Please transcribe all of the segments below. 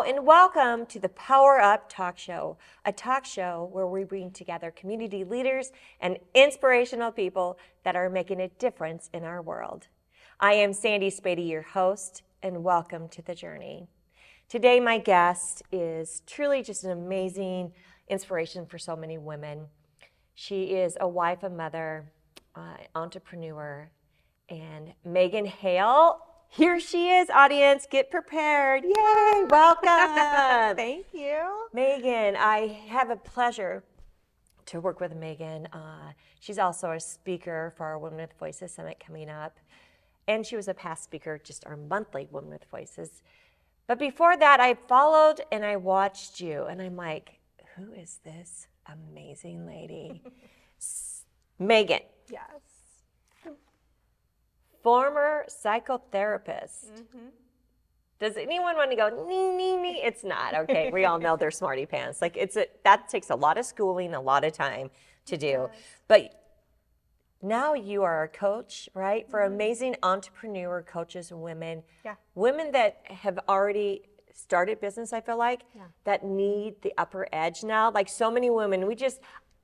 Hello and welcome to the Power Up Talk Show, a talk show where we bring together community leaders and inspirational people that are making a difference in our world. I am Sandy Spady, your host, and welcome to the journey. Today, my guest is truly just an amazing inspiration for so many women. She is a wife, a mother, entrepreneur, and Megan Hale. Here she is, audience. Get prepared. Yay, welcome. Thank you. Megan, I have a pleasure to work with Megan. She's also a speaker for our Women with Voices Summit coming up. And she was a past speaker, just our monthly Women with Voices. But before that, I followed and I watched you. And I'm like, who is this amazing lady? Megan. Yes. Former psychotherapist. Mm-hmm. Does anyone want to go, nee, nee, nee? It's not, okay? We all know they're smarty pants. Like, that takes a lot of schooling, a lot of time to do. Yes. But now you are a coach, right? For amazing entrepreneur coaches and women. Yeah. Women that have already started business, I feel like, that need the upper edge now. Like so many women,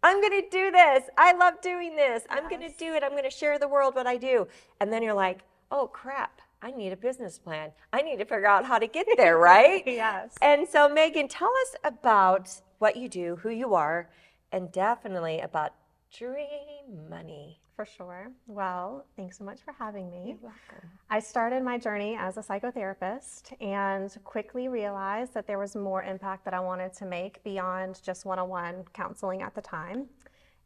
I'm going to do this. I love doing this. Yes. I'm going to do it. I'm going to share the world what I do. And then you're like, oh, crap. I need a business plan. I need to figure out how to get there, right? Yes. And so, Megan, tell us about what you do, who you are, and definitely about dream money. For sure. Well, thanks so much for having me. You're welcome. I started my journey as a psychotherapist and quickly realized that there was more impact that I wanted to make beyond just one-on-one counseling at the time.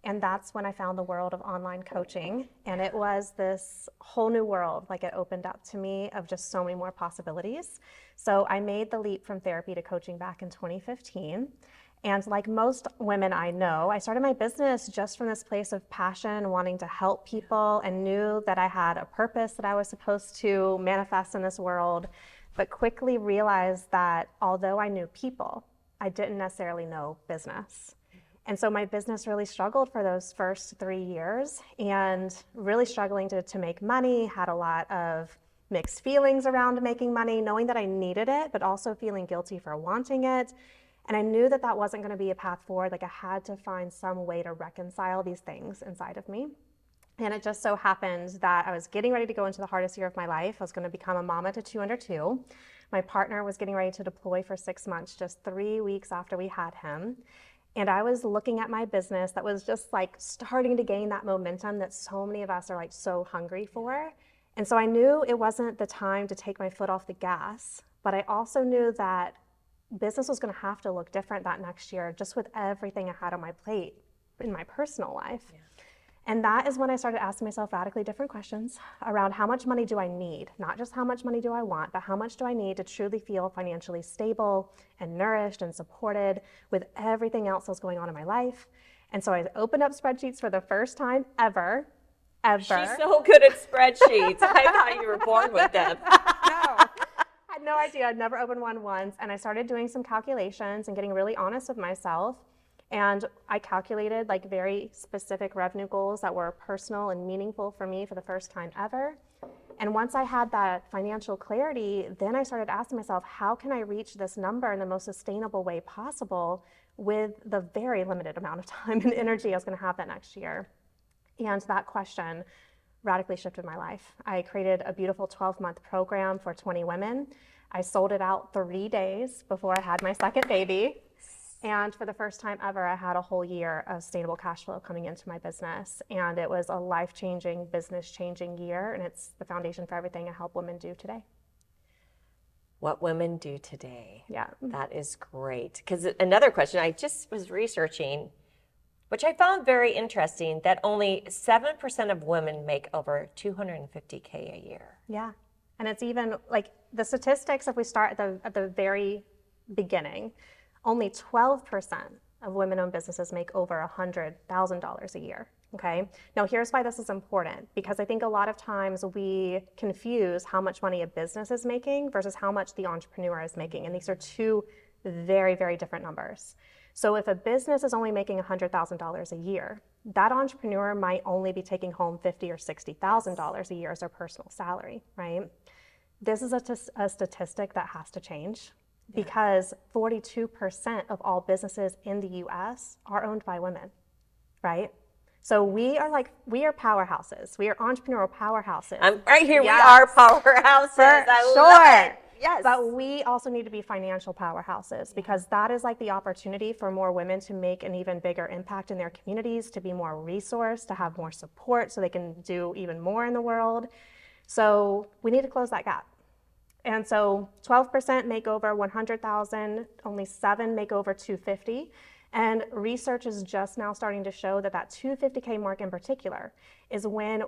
And that's when I found the world of online coaching. And it was this whole new world, like it opened up to me of just so many more possibilities. So I made the leap from therapy to coaching back in 2015. And like most women I know, I started my business just from this place of passion, wanting to help people, and knew that I had a purpose that I was supposed to manifest in this world, but quickly realized that although I knew people, I didn't necessarily know business. And so my business really struggled for those first 3 years, and really struggling to make money, had a lot of mixed feelings around making money, knowing that I needed it, but also feeling guilty for wanting it. And I knew that that wasn't going to be a path forward. Like I had to find some way to reconcile these things inside of me. And it just so happened that I was getting ready to go into the hardest year of my life. I was going to become a mama to 2 under 2. My partner was getting ready to deploy for 6 months, just 3 weeks after we had him. And I was looking at my business that was just like starting to gain that momentum that so many of us are like so hungry for. And so I knew it wasn't the time to take my foot off the gas, but I also knew that business was going to have to look different that next year, just with everything I had on my plate in my personal life. Yeah. And that is when I started asking myself radically different questions around how much money do I need? Not just how much money do I want, but how much do I need to truly feel financially stable and nourished and supported with everything else that's going on in my life. And so I opened up spreadsheets for the first time ever. She's so good at spreadsheets. I thought you were born with them. No. I had no idea. I'd never opened one once. And I started doing some calculations and getting really honest with myself. And I calculated like very specific revenue goals that were personal and meaningful for me for the first time ever. And once I had that financial clarity, then I started asking myself, how can I reach this number in the most sustainable way possible with the very limited amount of time and energy I was going to have that next year? And that question radically shifted my life. I created a beautiful 12-month program for 20 women. I sold it out 3 days before I had my second baby. And for the first time ever, I had a whole year of sustainable cash flow coming into my business. And it was a life-changing, business-changing year. And it's the foundation for everything I help women do today. What women do today. Yeah. That is great. Because another question, I just was researching, which I found very interesting, that only 7% of women make over $250K a year. Yeah. And it's even like the statistics, if we start at the very beginning, only 12% of women-owned businesses make over $100,000 a year, okay? Now here's why this is important, because I think a lot of times we confuse how much money a business is making versus how much the entrepreneur is making, and these are two very, very different numbers. So if a business is only making $100,000 a year, that entrepreneur might only be taking home $50,000 or $60,000 a year as their personal salary, right? This is a statistic that has to change. because 42% of all businesses in the US are owned by women, right? So we are powerhouses. We are entrepreneurial powerhouses. I'm right here. Yes. We are powerhouses. For I sure. love it. Yes. But we also need to be financial powerhouses because that is like the opportunity for more women to make an even bigger impact in their communities, to be more resourced, to have more support so they can do even more in the world. So we need to close that gap. And so 12% make over 100,000, only 7 make over 250. And research is just now starting to show that 250K mark in particular is when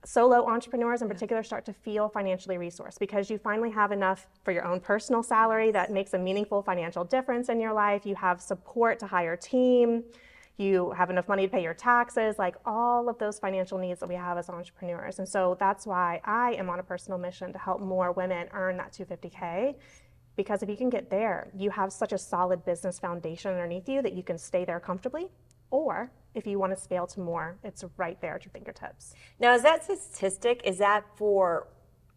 solo entrepreneurs in particular start to feel financially resourced because you finally have enough for your own personal salary that makes a meaningful financial difference in your life. You have support to hire a team. You have enough money to pay your taxes, like all of those financial needs that we have as entrepreneurs. And so that's why I am on a personal mission to help more women earn that 250K. Because if you can get there, you have such a solid business foundation underneath you that you can stay there comfortably. Or if you want to scale to more, it's right there at your fingertips. Now, is that statistic, is that for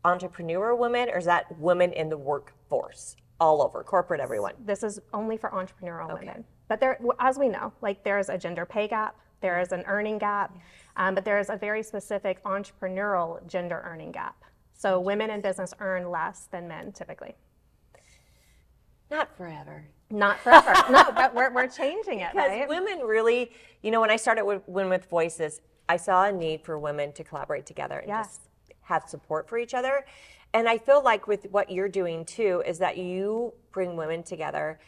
entrepreneur women or is that women in the workforce all over, corporate, everyone? This is only for entrepreneurial women. But there, as we know, like there's a gender pay gap, there is an earning gap, but there is a very specific entrepreneurial gender earning gap. So women in business earn less than men typically. Not forever. Not forever. No, but we're changing it, because right? women really, you know, when I started with Women with Voices, I saw a need for women to collaborate together and just have support for each other. And I feel like with what you're doing too, is that you bring women together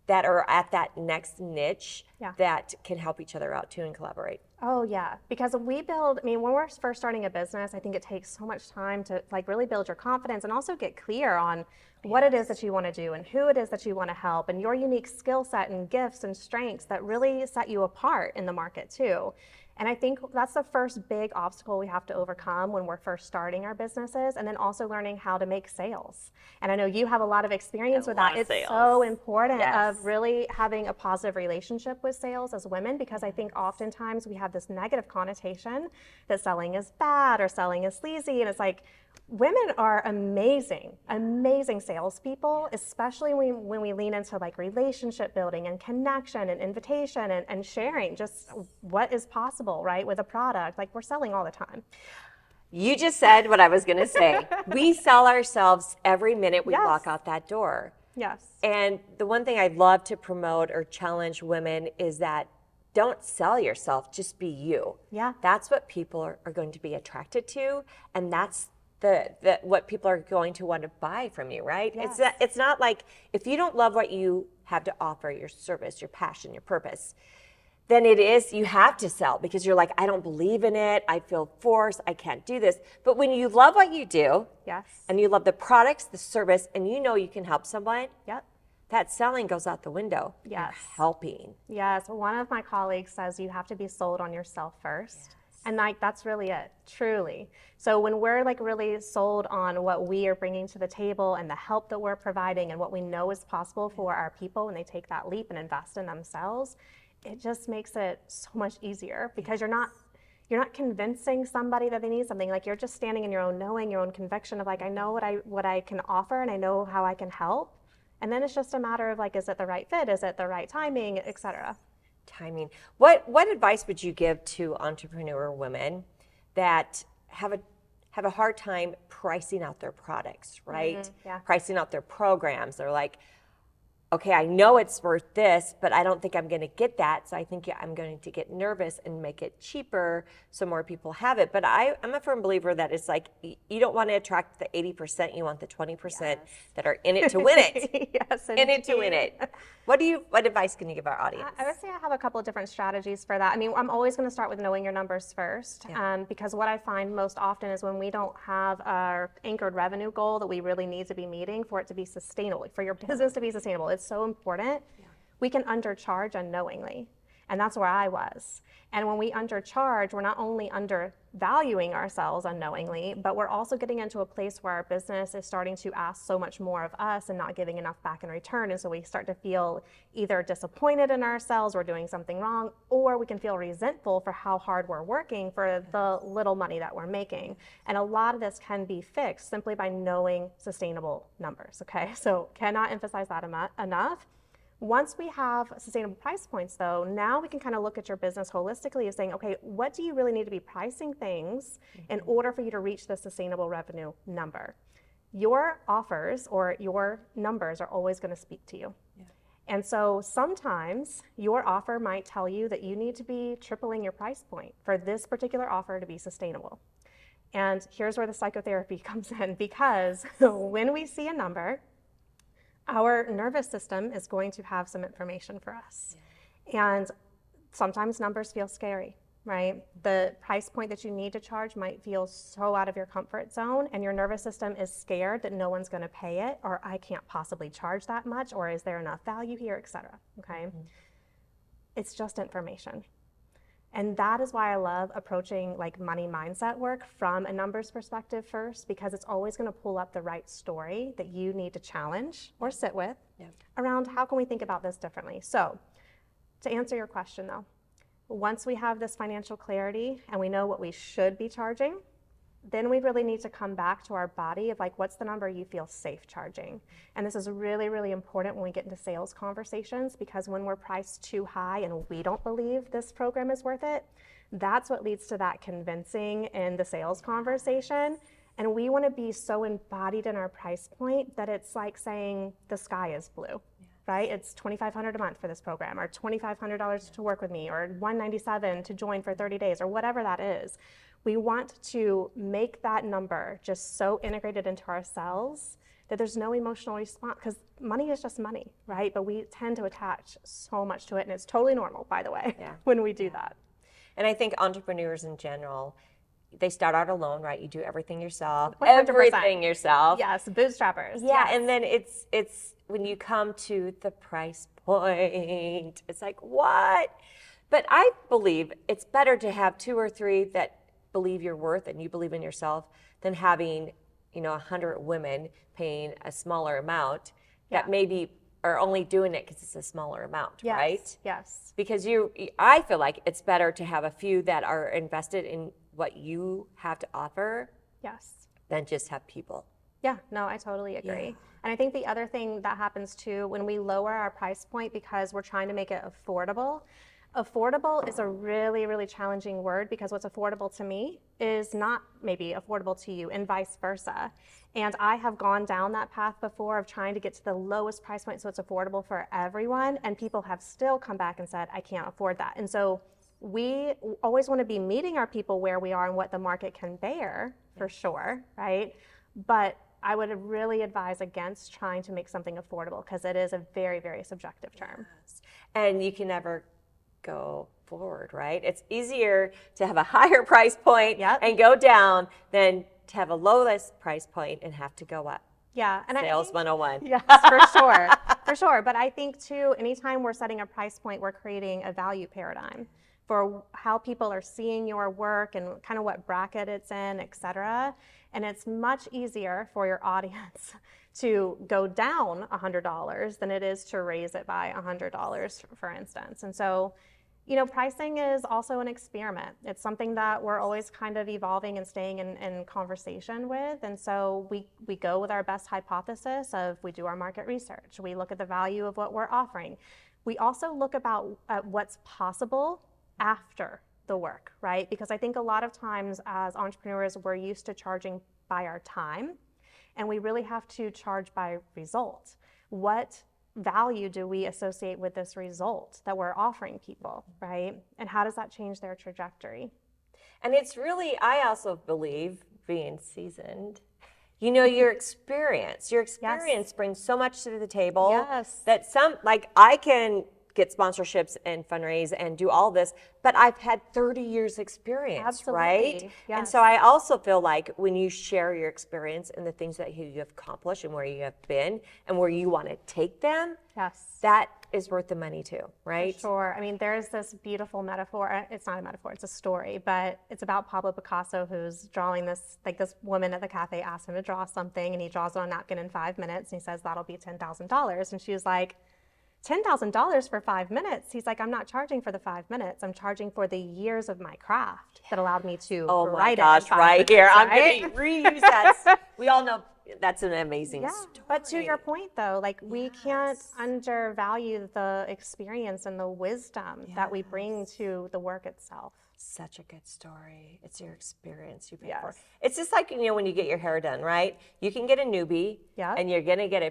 that are at that next niche that can help each other out too and collaborate. Oh yeah, because we build, I mean, when we're first starting a business, I think it takes so much time to like really build your confidence and also get clear on what it is that you want to do and who it is that you want to help and your unique skill set and gifts and strengths that really set you apart in the market too. And I think that's the first big obstacle we have to overcome when we're first starting our businesses, and then also learning how to make sales. And I know you have a lot of experience with that. It's so important of really having a positive relationship with sales as women, because I think oftentimes we have this negative connotation that selling is bad or selling is sleazy. And it's like, women are amazing, amazing salespeople, especially when we lean into like relationship building and connection and invitation and sharing just what is possible, right, with a product. Like we're selling all the time. You just said what I was going to say. We sell ourselves every minute we walk out that door. Yes. And the one thing I'd love to promote or challenge women is that don't sell yourself, just be you. Yeah. That's what people are going to be attracted to, and that's what people are going to want to buy from you, right? Yes. It's not like if you don't love what you have to offer, your service, your passion, your purpose, then you have to sell because you're like, I don't believe in it, I feel forced, I can't do this. But when you love what you do, and you love the products, the service, and you know you can help someone, that selling goes out the window. Yes. You're helping. Yes. One of my colleagues says you have to be sold on yourself first. And like, that's really it, truly. So when we're like really sold on what we are bringing to the table and the help that we're providing and what we know is possible for our people when they take that leap and invest in themselves, it just makes it so much easier because you're not convincing somebody that they need something. Like you're just standing in your own knowing, your own conviction of like, I know what I can offer and I know how I can help. And then it's just a matter of like, is it the right fit? Is it the right timing, et cetera? Timing. What advice would you give to entrepreneur women that have a hard time pricing out their products, right? Pricing out their programs. They're like, okay, I know it's worth this, but I don't think I'm going to get that. So I think I'm going to get nervous and make it cheaper so more people have it. But I'm a firm believer that it's like you don't want to attract the 80%, you want the 20% that are in it to win it. In it to win it. What advice can you give our audience? I would say I have a couple of different strategies for that. I mean, I'm always going to start with knowing your numbers first, because what I find most often is when we don't have our anchored revenue goal that we really need to be meeting for it to be sustainable, for your business to be sustainable. It's so important. We can undercharge unknowingly. And that's where I was. And when we undercharge, we're not only undervaluing ourselves unknowingly, but we're also getting into a place where our business is starting to ask so much more of us and not giving enough back in return. And so we start to feel either disappointed in ourselves, we're doing something wrong, or we can feel resentful for how hard we're working for the little money that we're making. And a lot of this can be fixed simply by knowing sustainable numbers, okay? So cannot emphasize that enough. Once we have sustainable price points, though, now we can kind of look at your business holistically as saying, okay, what do you really need to be pricing things in order for you to reach the sustainable revenue number? Your offers or your numbers are always going to speak to you. Yeah. And so sometimes your offer might tell you that you need to be tripling your price point for this particular offer to be sustainable. And here's where the psychotherapy comes in, because when we see a number, our nervous system is going to have some information for us. Yeah. And sometimes numbers feel scary, right? The price point that you need to charge might feel so out of your comfort zone, and your nervous system is scared that no one's going to pay it, or I can't possibly charge that much, or is there enough value here, etc. Okay? Mm-hmm. It's just information. And that is why I love approaching like money mindset work from a numbers perspective first, because it's always going to pull up the right story that you need to challenge or sit with around how can we think about this differently. So to answer your question though, once we have this financial clarity and we know what we should be charging, then we really need to come back to our body of like, what's the number you feel safe charging? And this is really, really important when we get into sales conversations, because when we're priced too high and we don't believe this program is worth it, that's what leads to that convincing in the sales conversation. And we want to be so embodied in our price point that it's like saying the sky is blue. Right? It's $2,500 a month for this program, or $2,500 to work with me, or $197 to join for 30 days, or whatever that is. We want to make that number just so integrated into ourselves that there's no emotional response, because money is just money, right? But we tend to attach so much to it, and it's totally normal, by the way, when we do that. And I think entrepreneurs in general, they start out alone, right? You do everything yourself, 100%. everything yourself. Yes, bootstrappers. Yeah, yes. And then it's when you come to the price point, it's like, what? But I believe it's better to have 2 or 3 that believe your worth and you believe in yourself than having, 100 women paying a smaller amount that maybe are only doing it because it's a smaller amount, right? Yes. Because I feel like it's better to have a few that are invested in what you have to offer than just have people. Yeah, no, I totally agree. Yeah. And I think the other thing that happens too, when we lower our price point because we're trying to make it affordable, affordable is a really, really challenging word, because what's affordable to me is not maybe affordable to you, and vice versa. And I have gone down that path before of trying to get to the lowest price point so it's affordable for everyone, and people have still come back and said, I can't afford that. And so we always want to be meeting our people where we are and what the market can bear, for sure, right? But I would really advise against trying to make something affordable, because it is a very, very subjective term. Yes. And you can never go forward, right? It's easier to have a higher price point and go down than to have a lowest price point and have to go up. Yeah. And Sales 101. Yes, for sure. For sure. But I think too, anytime we're setting a price point, we're creating a value paradigm for how people are seeing your work and kind of what bracket it's in, et cetera. And it's much easier for your audience to go down $100 than it is to raise it by $100, for instance. And so, pricing is also an experiment. It's something that we're always kind of evolving and staying in conversation with. And so we go with our best hypothesis of, we do our market research. We look at the value of what we're offering. We also look at what's possible after the work, right? Because I think a lot of times as entrepreneurs, we're used to charging by our time, and we really have to charge by result. What value do we associate with this result that we're offering people, right? And how does that change their trajectory? And it's really, I also believe, being seasoned, your experience brings so much to the table that I can get sponsorships and fundraise and do all this, but I've had 30 years experience, right? Yes. And so I also feel like when you share your experience and the things that you have accomplished and where you have been and where you want to take them, that is worth the money too, right? For sure. I mean, there's this beautiful metaphor. It's not a metaphor, it's a story, but it's about Pablo Picasso, who's drawing this, like this woman at the cafe asked him to draw something, and he draws it on a napkin in 5 minutes, and he says, that'll be $10,000. And she was like, $10,000 for 5 minutes? He's like, I'm not charging for the 5 minutes. I'm charging for the years of my craft that allowed me to write it in 5 minutes, here. right? I'm going to reuse that. We all know that's an amazing story. But to your point, though, like we can't undervalue the experience and the wisdom that we bring to the work itself. Such a good story. It's your experience you pay for. It's just like, when you get your hair done, right? You can get a newbie, and you're going to get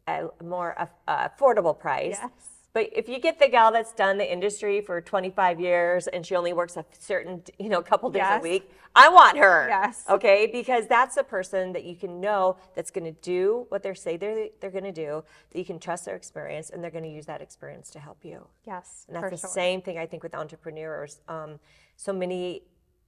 a more affordable price. Yes. But if you get the gal that's done the industry for 25 years and she only works a certain, couple days a week, I want her. Yes. Okay? Because that's the person that you can know that's going to do what they say they're going to do, that you can trust their experience, and they're going to use that experience to help you. Yes, And that's the same thing, I think, with entrepreneurs. So many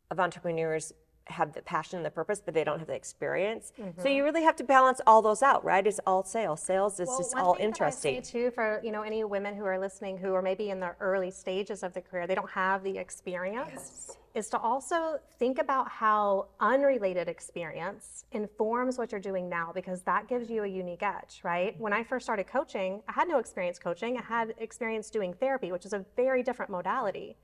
of entrepreneurs have the passion and the purpose, but they don't have the experience. So you really have to balance all those out, right? It's all sales. Sales is just all interesting. One thing that I say too, for any women who are listening who are maybe in the early stages of the career, they don't have the experience, is to also think about how unrelated experience informs what you're doing now, because that gives you a unique edge, right? When I first started coaching, I had no experience coaching. I had experience doing therapy, which is a very different modality.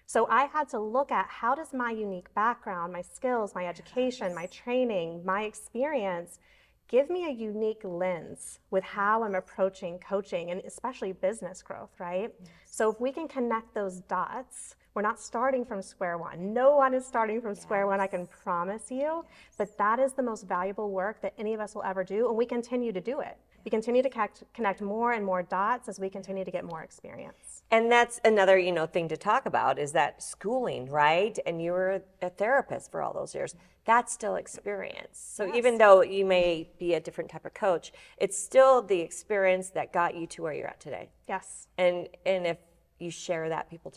So I had to look at, how does my unique background, my skills, my education, my training, my experience give me a unique lens with how I'm approaching coaching, and especially business growth, right? So if we can connect those dots, we're not starting from square one. No one is starting from square one, I can promise you. But that is the most valuable work that any of us will ever do, and we continue to do it. We continue to connect more and more dots as we continue to get more experience. And that's another, thing to talk about, is that schooling, right? And you were a therapist for all those years. That's still experience. So even though you may be a different type of coach, it's still the experience that got you to where you're at today. Yes. And if you share that, people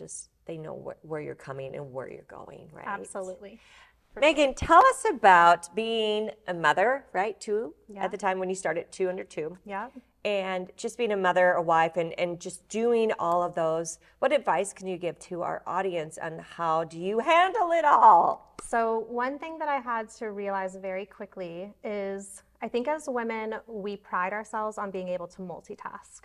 they know where you're coming and where you're going, right? Absolutely. Megan, tell us about being a mother, right? Two at the time when you started, 2 under 2. Yeah. And just being a mother, a wife, and just doing all of those. What advice can you give to our audience on how do you handle it all? So one thing that I had to realize very quickly is, I think as women, we pride ourselves on being able to multitask.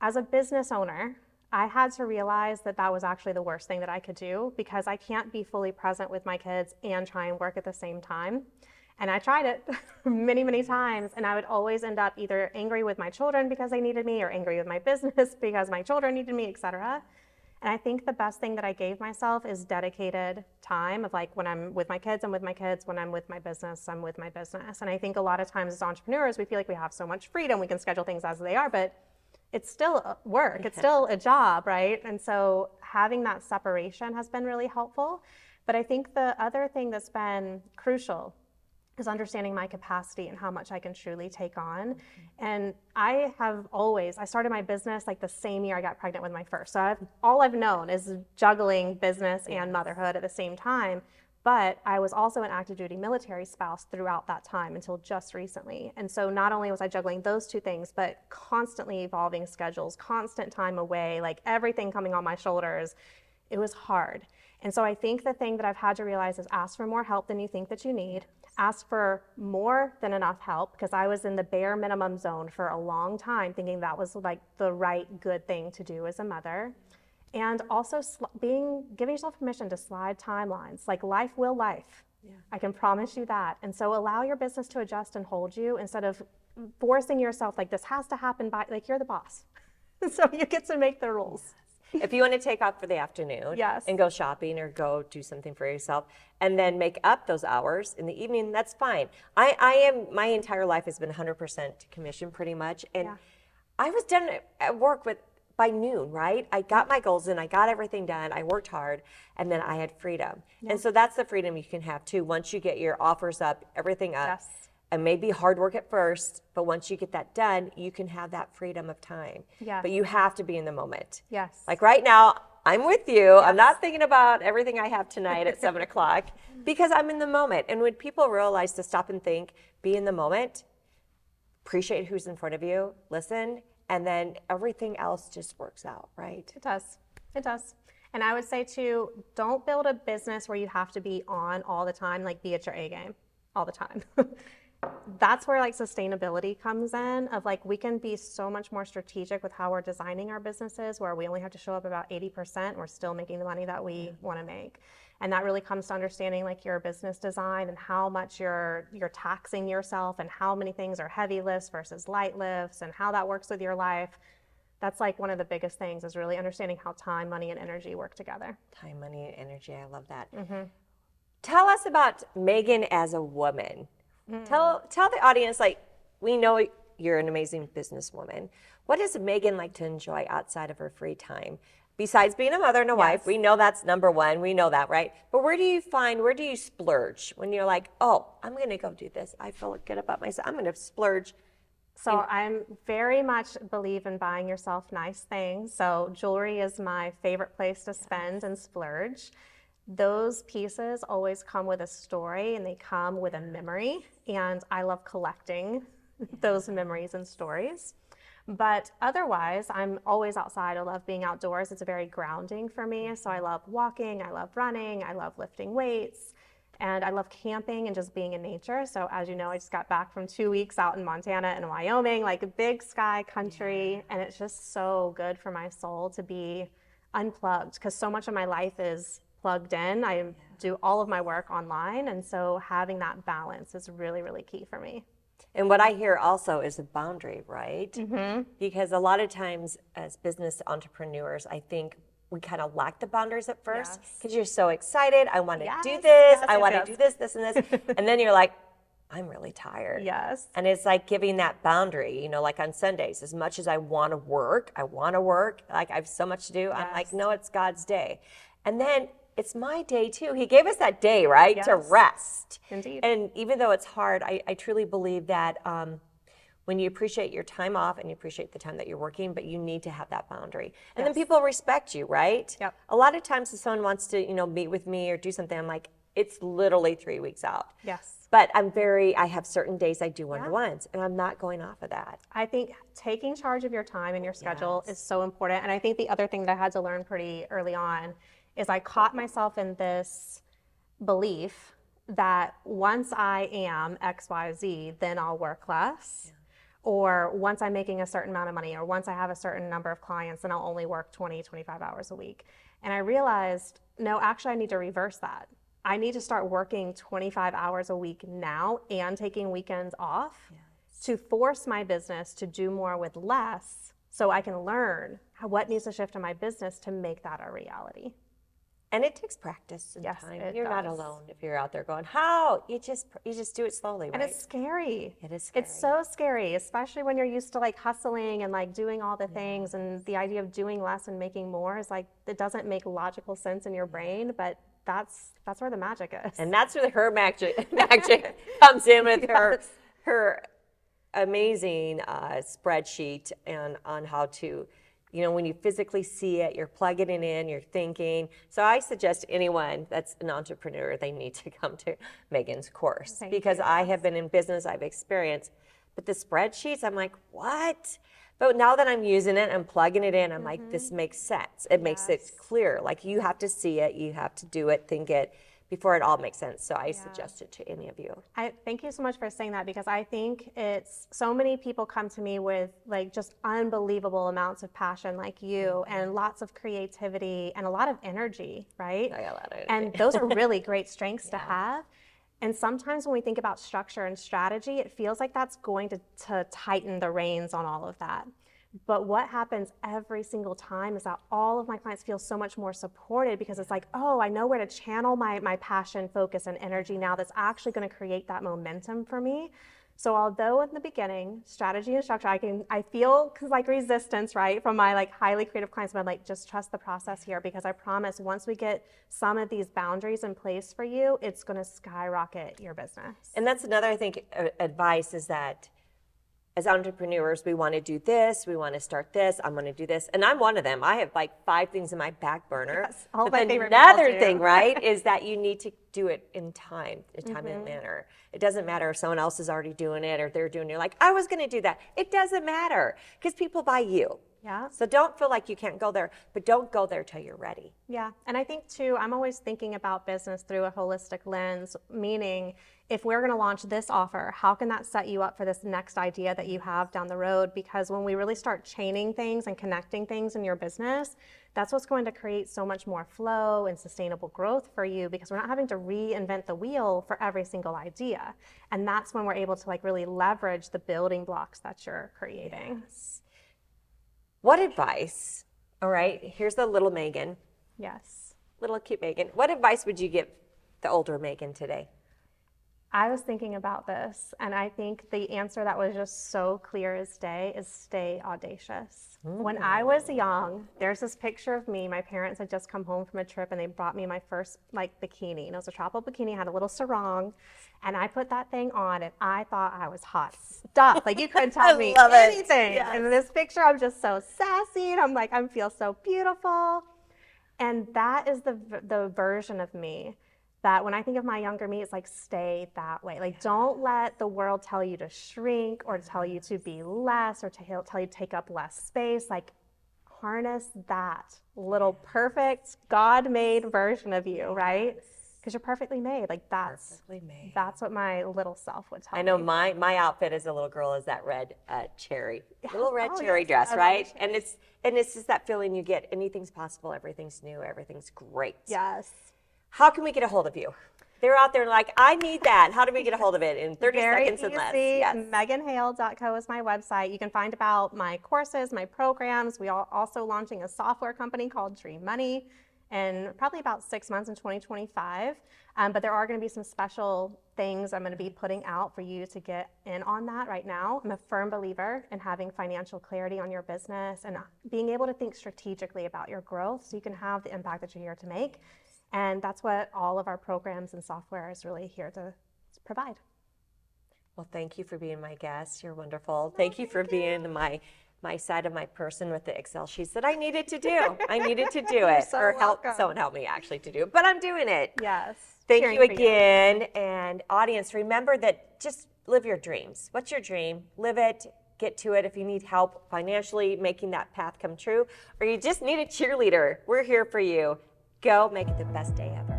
As a business owner, I had to realize that that was actually the worst thing that I could do, because I can't be fully present with my kids and try and work at the same time. And I tried it many, many times, and I would always end up either angry with my children because they needed me, or angry with my business because my children needed me, etc. And I think the best thing that I gave myself is dedicated time of, like, when I'm with my kids, I'm with my kids. When I'm with my business, I'm with my business. And I think a lot of times as entrepreneurs, we feel like we have so much freedom, we can schedule things as they are, but it's still work, it's still a job, right? And so having that separation has been really helpful. But I think the other thing that's been crucial is understanding my capacity and how much I can truly take on. And I started my business like the same year I got pregnant with my first. So all I've known is juggling business and motherhood at the same time. But I was also an active duty military spouse throughout that time until just recently. And so not only was I juggling those two things, but constantly evolving schedules, constant time away, like everything coming on my shoulders. It was hard. And so I think the thing that I've had to realize is, ask for more help than you think that you need. Ask for more than enough help, because I was in the bare minimum zone for a long time, thinking that was like the right, good thing to do as a mother. And also giving yourself permission to slide timelines. Like, life will life. Yeah. I can promise you that. And so allow your business to adjust and hold you, instead of forcing yourself like this has to happen by, like, you're the boss. So you get to make the rules. If you want to take off for the afternoon and go shopping or go do something for yourself, and then make up those hours in the evening, that's fine. My entire life has been 100% commission pretty much. And I was done at work by noon, right? I got my goals in, I got everything done, I worked hard, and then I had freedom. And so that's the freedom you can have too. Once you get your offers up, everything up, and maybe hard work at first, but once you get that done, you can have that freedom of time. But you have to be in the moment. Like right now, I'm with you. I'm not thinking about everything I have tonight at 7 o'clock, because I'm in the moment. And when people realize to stop and think, be in the moment, appreciate who's in front of you, listen, and then everything else just works out, right? It does. It does. And I would say too, don't build a business where you have to be on all the time, like be at your A game all the time. That's where like sustainability comes in, of like we can be so much more strategic with how we're designing our businesses, where we only have to show up about 80%, we're still making the money that we want to make. And that really comes to understanding like your business design and how much you're taxing yourself and how many things are heavy lifts versus light lifts and how that works with your life. That's like one of the biggest things, is really understanding how time, money, and energy work together. Time, money, and energy. I love that. Tell us about Megan as a woman. Tell the audience, like, we know you're an amazing businesswoman. What does Megan like to enjoy outside of her free time? Besides being a mother and a wife, we know that's number one. We know that, right? But where do you splurge when you're like, oh, I'm going to go do this. I feel good about myself. I'm going to splurge. So I'm very much believe in buying yourself nice things. So jewelry is my favorite place to spend and splurge. Those pieces always come with a story and they come with a memory. And I love collecting those memories and stories. But otherwise, I'm always outside. I love being outdoors. It's very grounding for me. So I love walking, I love running, I love lifting weights. And I love camping and just being in nature. So as you know, I just got back from 2 weeks out in Montana and Wyoming, like big sky country. And it's just so good for my soul to be unplugged, because so much of my life is plugged in. I do all of my work online. And so having that balance is really, really key for me. And what I hear also is a boundary, right? Because a lot of times as business entrepreneurs, I think we kind of lack the boundaries at first, because you're so excited. I want to do this. I want to do this, this, and this. And then you're like, I'm really tired. And it's like giving that boundary, you know, like on Sundays, as much as I want to work, like I have so much to do. I'm like, no, it's God's day. And then it's my day too. He gave us that day, right? To rest. Indeed. And even though it's hard, I truly believe that when you appreciate your time off and you appreciate the time that you're working, but you need to have that boundary. And then people respect you, right? A lot of times if someone wants to, you know, meet with me or do something, I'm like, it's literally 3 weeks out. But I have certain days I do one-to-ones, and I'm not going off of that. I think taking charge of your time and your schedule is so important. And I think the other thing that I had to learn pretty early on is I caught myself in this belief that once I am X, Y, Z, then I'll work less. Or once I'm making a certain amount of money, or once I have a certain number of clients, then I'll only work 20, 25 hours a week. And I realized, no, actually I need to reverse that. I need to start working 25 hours a week now and taking weekends off to force my business to do more with less, so I can learn what needs to shift in my business to make that a reality. And it takes practice and time. You're not alone if you're out there going, how? You just do it slowly, right? And it's scary. It is scary. It's so scary, especially when you're used to like hustling and like doing all the things, and the idea of doing less and making more is like, it doesn't make logical sense in your brain, but that's where the magic is. And that's where her magic comes in with her amazing spreadsheet on how to, you know, when you physically see it, you're plugging it in, you're thinking. So I suggest anyone that's an entrepreneur, they need to come to Megan's course. Because I have been in business, I've experienced, but the spreadsheets, I'm like, what? But now that I'm using it, I'm plugging it in, I'm like, this makes sense. It makes it clear. Like, you have to see it, you have to do it, think it, before it all makes sense. So I suggest it to any of you. I thank you so much for saying that, because I think it's so many people come to me with like just unbelievable amounts of passion like you, and lots of creativity and a lot of energy, right? I got a lot of energy. And those are really great strengths to have. And sometimes when we think about structure and strategy, it feels like that's going to tighten the reins on all of that. But what happens every single time is that all of my clients feel so much more supported, because it's like, oh, I know where to channel my passion, focus, and energy now that's actually going to create that momentum for me. So although in the beginning, strategy and structure, I feel like resistance, right, from my like highly creative clients, but I'm like, just trust the process here, because I promise once we get some of these boundaries in place for you, it's going to skyrocket your business. And that's another, I think, advice is that as entrepreneurs, we want to do this, we want to start this, I'm going to do this. And I'm one of them. I have like 5 things in my back burner. Yes, all but my then favorite another people do. thing, right, is that you need to do it in time, and manner. It doesn't matter if someone else is already doing it or they're doing it. You're like, I was going to do that. It doesn't matter because people buy you. Yeah. So don't feel like you can't go there, but don't go there till you're ready. Yeah. And I think too, I'm always thinking about business through a holistic lens, meaning if we're going to launch this offer, how can that set you up for this next idea that you have down the road? Because when we really start chaining things and connecting things in your business, that's what's going to create so much more flow and sustainable growth for you, because we're not having to reinvent the wheel for every single idea. And that's when we're able to like really leverage the building blocks that you're creating. Yes. What advice, all right, here's the little Megan, Yes. little cute Megan. What advice would you give the older Megan today? I was thinking about this, and I think the answer that was just so clear as day is stay audacious. When I was young, there's this picture of me. My parents had just come home from a trip, and they brought me my first like bikini. And it was a tropical bikini, had a little sarong, and I put that thing on, and I thought I was hot stuff. Like you couldn't tell me love it. anything. Yes. And in this picture, I'm just so sassy, and I'm like, I feel so beautiful. And that is the version of me that when I think of my younger me, it's like, stay that way. Like, don't let the world tell you to shrink or tell you to be less or to tell you to take up less space. Like, harness that little perfect God-made version of you, right? Because you're perfectly made. Like, that's what my little self would tell me. I know my outfit as a little girl is that red cherry, little red Oh, cherry yes, dress, I love right? the And it's just that feeling you get. Anything's possible. Everything's new. Everything's great. Yes. How can we get a hold of you? They're out there like, I need that. How do we get a hold of it in 30 seconds and less? Yes. meganhale.co is my website. You can find about my courses, my programs. We are also launching a software company called Dream Money in probably about 6 months in 2025. But there are going to be some special things I'm going to be putting out for you to get in on that right now. I'm a firm believer in having financial clarity on your business and being able to think strategically about your growth so you can have the impact that you're here to make. And that's what all of our programs and software is really here to provide. Well, thank you for being my guest. You're wonderful. Thank you for being my side of my person with the Excel sheets that I needed to do. I needed to do it, so or welcome. someone help me actually to do it, but I'm doing it. Yes. Thank Cheering you for again. And audience, remember that just live your dreams. What's your dream? Live it. Get to it. If you need help financially making that path come true, or you just need a cheerleader, we're here for you. Go make it the best day ever.